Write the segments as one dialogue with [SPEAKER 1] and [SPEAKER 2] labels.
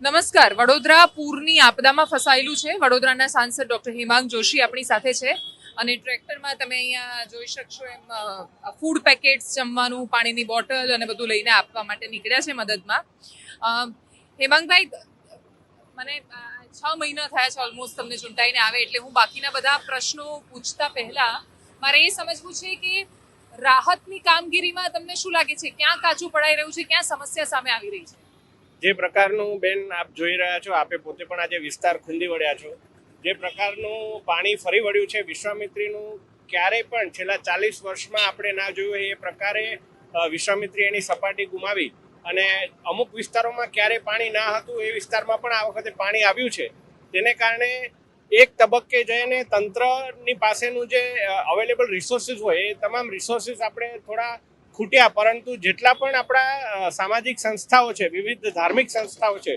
[SPEAKER 1] નમસ્કાર. વડોદરા પૂરની આપદામાં ફસાયેલું છે. વડોદરાના સાંસદ ડોક્ટર હેમાંગ જોશી આપણી સાથે છે અને ટ્રેક્ટરમાં તમે અહીંયા જોઈ શકશો એમ ફૂડ પેકેટ્સ, જમવાનું, પાણીની બોટલ અને બધું લઈને આપવા માટે નીકળ્યા છે મદદમાં. હેમાંગભાઈ, મને 6 મહિના થયા છે ઓલમોસ્ટ તમને ચૂંટાઈને આવે, એટલે હું બાકીના બધા પ્રશ્નો પૂછતા પહેલા મારે એ સમજવું છે કે રાહતની કામગીરીમાં તમને શું લાગે છે, ક્યાં કાચું પડાઈ રહ્યું છે, ક્યાં સમસ્યા સામે આવી રહી છે?
[SPEAKER 2] જે પ્રકારનું બેન આપ જોઈ રહ્યા છો, આપે પોતે પણ આજે વિસ્તાર ખૂંદી વળ્યા છો, જે પ્રકારનું પાણી ફરી વળ્યું છે વિશ્વામિત્રીનું, ક્યારેય પણ છેલ્લા 40 વર્ષમાં આપણે ના જોયું એ પ્રકારે વિશ્વામિત્રી એની સપાટી ગુમાવી અને અમુક વિસ્તારોમાં ક્યારેય પાણી ના હતું એ વિસ્તારમાં પણ આ વખતે પાણી આવ્યું છે. તેને કારણે એક તબક્કે જઈને તંત્રની પાસેનું જે અવેલેબલ રિસોર્સિસ હોય એ તમામ રિસોર્સિસ આપણે થોડા ખૂટ્યા, પરંતુ જેટલા પણ આપણા સામાજિક સંસ્થાઓ છે, વિવિધ ધાર્મિક સંસ્થાઓ છે,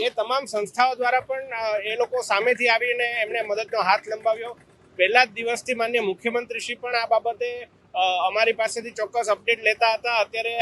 [SPEAKER 2] એ તમામ સંસ્થાઓ દ્વારા પણ એ લોકો સામેથી આવીને એમને મદદનો હાથ લંબાવ્યો. પહેલા જ દિવસથી માનનીય મુખ્યમંત્રીશ્રી પણ આ બાબતે અમારી પાસેથી ચોક્કસ અપડેટ લેતા હતા. અત્યારે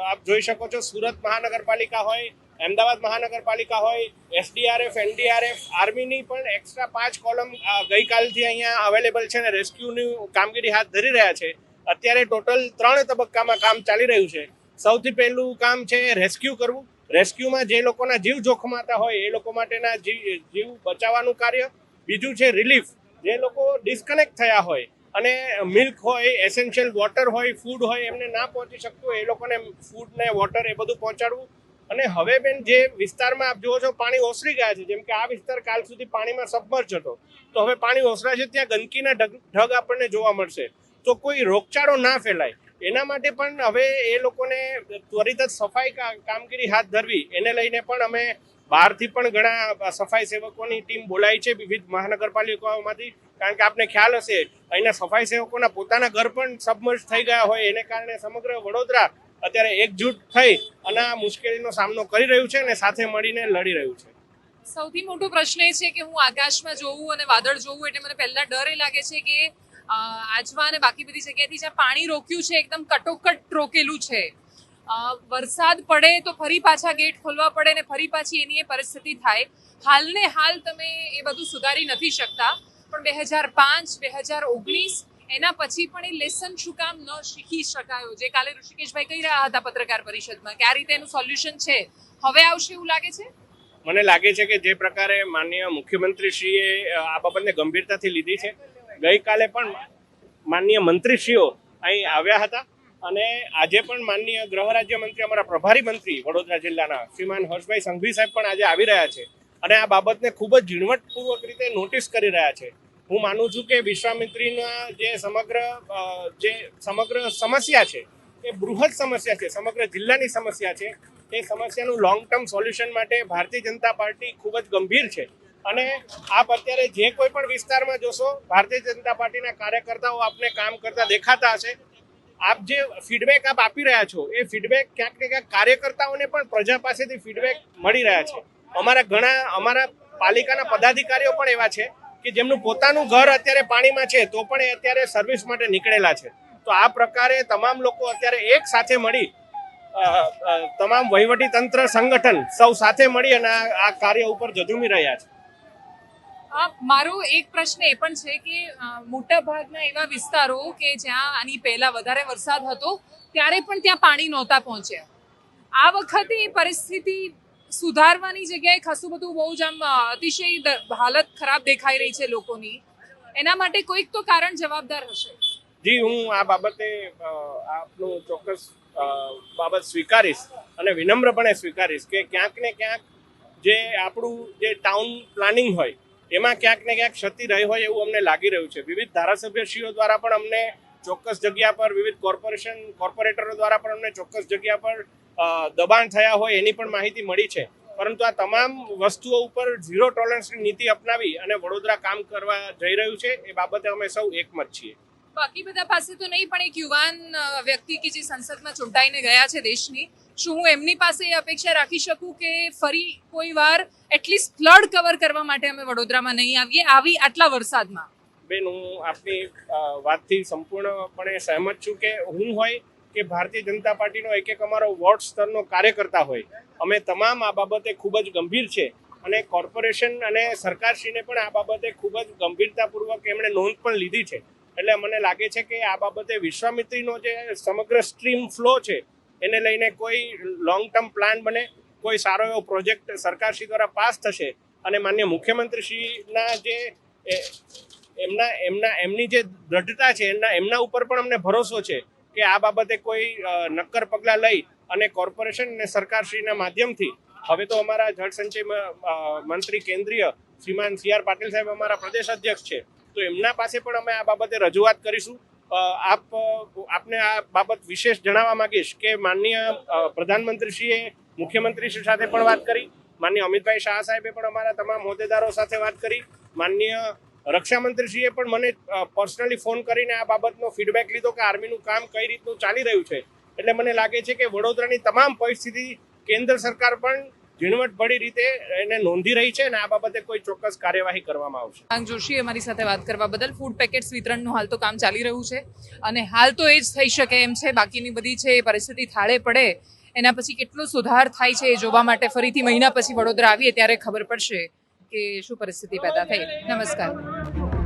[SPEAKER 2] આપ જોઈ શકો છો, સુરત મહાનગરપાલિકા હોય, અમદાવાદ મહાનગરપાલિકા હોય, SDRF, NDRF, આર્મીની પણ એક્સ્ટ્રા 5 કોલમ ગઈકાલથી અહીંયા અવેલેબલ છે અને રેસ્ક્યુની કામગીરી હાથ ધરી રહ્યા છે. અત્યારે ટોટલ 3 તબક્કામાં કામ ચાલી રહ્યું છે. સૌથી પહેલું કામ છે રેસ્ક્યુ કરવું. રેસ્ક્યુમાં જે લોકોના જીવ જોખમાતા હોય એ લોકો માટેના જીવ બચાવવાનું કાર્ય. બીજું છે રિલીફ, જે લોકો ડિસ્કનેક્ટ થયા હોય અને મિલ્ક હોય, એસેન્શિયલ વોટર હોય, ફૂડ હોય, એમને ના પહોંચી શકતું હોય એ લોકોને ફૂડ ને વોટર એ બધું પહોંચાડવું. અને હવે બેન જે વિસ્તારમાં આપ જુઓ છો પાણી ઓસરી ગયા છે, જેમ કે આ વિસ્તાર કાલ સુધી પાણીમાં સબમર્જ હતો, તો હવે પાણી ઓસરાશે, ત્યાં ગંદકીના ઢગ આપણને જોવા મળશે. તો કોઈ રોગચાળો ના ફેલાય એના માટે પણ હવે એ લોકોને ત્વરિત જ સફાઈ કામગીરી હાથ ધરવી, એને લઈને પણ અમે બહારથી પણ ઘણા સફાઈ સેવકોની ટીમ બોલાવી છે વિવિધ મહાનગરપાલિકાઓમાંથી. કારણ કે આપને ખ્યાલ હશે, અહીંના સફાઈ સેવકોના પોતાના ઘર પણ સબમર્જ થઈ ગયા હોય, એને કારણે સમગ્ર વડોદરા અત્યારે એકજૂટ થઈ અને આ મુશ્કેલીનો સામનો કરી રહ્યું છે અને સાથે મળીને લડી રહ્યું છે.
[SPEAKER 1] સૌથી મોટો પ્રશ્ન એ છે કે હું આકાશમાં જોઉં અને વાદળ જોઉં એટલે મને પહેલા ડર એ લાગે છે કે આજવા અને બાકી બધી જગ્યાએથી જ્યાં પાણી રોક્યું છે એકદમ કટોકટ રોકેલું છે. વરસાદ પડે તો ફરી પાછા ગેટ ખોલવા પડે ને ફરી પાછી એની એ પરિસ્થિતિ થાય. હાલને હાલ તમે એ બધું સુધારી નથી શકતા, પણ 2005, 2019 એના પછી પણ એ લેસન શું કામ ન શીખી શકાયો, જે કાલે ઋષિકેશભાઈ કહી રહ્યા હતા પત્રકાર પરિષદમાં, કે આ રીતે એનું સોલ્યુશન છે, હવે આવશે એવું લાગે છે?
[SPEAKER 2] મને લાગે છે કે જે પ્રકારે માનનીય મુખ્યમંત્રીશ્રીએ આ બાબતને ગંભીરતાથી લીધી છે, ગઈકાલે પણ માનનીય મંત્રીશ્રીઓ અહીં આવ્યા હતા અને આજે પણ માનનીય ગૃહ રાજ્યમંત્રી, અમારા પ્રભારી મંત્રી વડોદરા જિલ્લાના શ્રીમાન હર્ષભાઈ સંઘવી સાહેબ પણ આજે આવી રહ્યા છે અને આ બાબતને ખૂબ જ ઝીણવટપૂર્વક રીતે નોટિસ કરી રહ્યા છે. હું માનું છું કે વિશ્વામિત્રીના જે સમગ્ર સમસ્યા છે એ બૃહદ સમસ્યા છે, સમગ્ર જિલ્લાની સમસ્યા છે. એ સમસ્યાનું લોંગ ટર્મ સોલ્યુશન માટે ભારતીય જનતા પાર્ટી ખૂબ જ ગંભીર છે અને આપ અત્યારે જે કોઈ પણ વિસ્તારમાં જોશો, ભારતીય જનતા પાર્ટીના કાર્યકર્તાઓ આપને કામ કરતા દેખાતા હશે. આપ જે ફીડબેક આપ આપી રહ્યા છો એ ફીડબેક ક્યાંક ને ક્યાંક કાર્યકર્તાઓને પણ પ્રજા પાસેથી ફીડબેક મળી રહ્યા છે. અમારા પાલિકાના પદાધિકારીઓ પણ એવા છે કે જેમનું પોતાનું ઘર અત્યારે પાણીમાં છે તો પણ એ અત્યારે સર્વિસ માટે નીકળેલા છે. તો આ પ્રકારે તમામ લોકો અત્યારે એક સાથે મળી, તમામ વહીવટી તંત્ર, સંગઠન સૌ સાથે મળી અને આ કાર્ય ઉપર ઝઝૂમી રહ્યા છે.
[SPEAKER 1] મારો એક પ્રશ્ન એ પણ છે કે મોટા ભાગના એવા વિસ્તારો કે જ્યાં આની પહેલા વધારે વરસાદ હતો ત્યારે પણ ત્યાં પાણી નહોતા પહોંચ્યા. આ વખતે એ પરિસ્થિતિ સુધારવાની જગ્યાએ ખાસું બધું બહુ જ આમ અતિશય હાલત ખરાબ દેખાઈ રહી છે લોકોની. એના માટે કોઈક તો કારણ જવાબદાર હશે.
[SPEAKER 2] જી, હું આ બાબતે આપનું ચોક્કસ બાબત સ્વીકારીશ અને વિનમ્રપણે સ્વીકારીશ કે ક્યાંક ને ક્યાંક જે આપણું જે ટાઉન પ્લાનિંગ હોય એમાં ક્યાંક ને ક્યાંક ક્ષતિ રહી હોય એવું અમને લાગી રહ્યું છે. વિવિધ ધારાસભ્યશ્રીઓ દ્વારા પણ અમને ચોક્કસ જગ્યા પર, વિવિધ કોર્પોરેટરો દ્વારા પણ અમને ચોક્કસ જગ્યા પર દબાણ થયા હોય એની પણ માહિતી મળી છે. પરંતુ આ તમામ વસ્તુઓ ઉપર ઝીરો ટોલરન્સની નીતિ અપનાવી અને વડોદરા કામ કરવા જઈ રહ્યું છે, એ બાબતે અમે સૌ એકમત છીએ.
[SPEAKER 1] બાકી બધા પાસે તો નહીં, પણ એક યુવાન વ્યક્તિ કે જે સંસદમાં ચૂંટાઈને ગયા છે દેશની, શું હું એમની પાસે એ અપેક્ષા રાખી શકું કે ફરી કોઈ વાર એટલીસ્ટ ફ્લડ કવર કરવા માટે અમે વડોદરામાં નહીં આવીએ આટલા વરસાદમાં?
[SPEAKER 2] બેન, હું આપની વાતથી સંપૂર્ણપણે સહેમત છું કે હું હોય કે ભારતીય જનતા પાર્ટીનો એક અમારો વોર્ડ સ્તરનો કાર્યકર્તા હોય, અમે તમામ આ બાબતે ખૂબ જ ગંભીર છે અને કોર્પોરેશન અને સરકારશ્રીને પણ આ બાબતે ખૂબ જ ગંભીરતાપૂર્વક એમણે નોંધ પણ લીધી છે. એટલે મને લાગે છે કે આ બાબતે વિશ્વામિત્રીનો જે સમગ્ર સ્ટ્રીમ ફ્લો છે એને લઈને કોઈ લોંગ ટર્મ પ્લાન બને, કોઈ સારો એવો પ્રોજેક્ટ સરકારશ્રી દ્વારા પાસ થશે અને માન્ય મુખ્યમંત્રીશ્રીના જે એમની જે દ્રઢતા છે એમના ઉપર પણ અમને ભરોસો છે કે આ બાબતે કોઈ નક્કર પગલાં લઈ અને કોર્પોરેશન અને સરકારશ્રીના માધ્યમથી, હવે તો અમારા જળસંચય મંત્રી કેન્દ્રીય શ્રીમાન CR પાટીલ સાહેબ અમારા પ્રદેશ અધ્યક્ષ છે, તો એમના પાસે પણ અમે આ બાબતે રજૂઆત કરીશું. આપને આ બાબત વિશેષ જણાવવા માંગીશ કે માનનીય પ્રધાનમંત્રીશ્રીએ મુખ્યમંત્રીશ્રી સાથે પણ વાત કરી, માનનીય અમિતભાઈ શાહ સાહેબે પણ અમારા તમામ હોદ્દેદારો સાથે વાત કરી, માનનીય રક્ષામંત્રીશ્રીએ પણ મને પર્સનલી ફોન કરીને આ બાબતનો ફીડબેક લીધો કે આર્મીનું કામ કઈ રીતનું ચાલી રહ્યું છે. એટલે મને લાગે છે કે વડોદરાની તમામ પરિસ્થિતિ કેન્દ્ર સરકાર પણ ઝીણવટભરી રીતે એને નોંધી રહી છે અને આ બાબતે કોઈ ચોક્કસ કાર્યવાહી કરવામાં આવશે.
[SPEAKER 1] માંગ જોશી અમારી સાથે વાત કરવા બદલ. ફૂડ પેકેટ્સ વિતરણનું હાલ તો કામ ચાલી રહ્યું છે અને હાલ તો એ જ થઈ શકે એમ છે. બાકીની બધી છે એ પરિસ્થિતિ થાળે પડે એના પછી કેટલો સુધાર થાય છે એ જોવા માટે ફરીથી મહિના પછી વડોદરા આવીએ ત્યારે ખબર પડશે કે શું પરિસ્થિતિ પેદા થઈ. નમસ્કાર.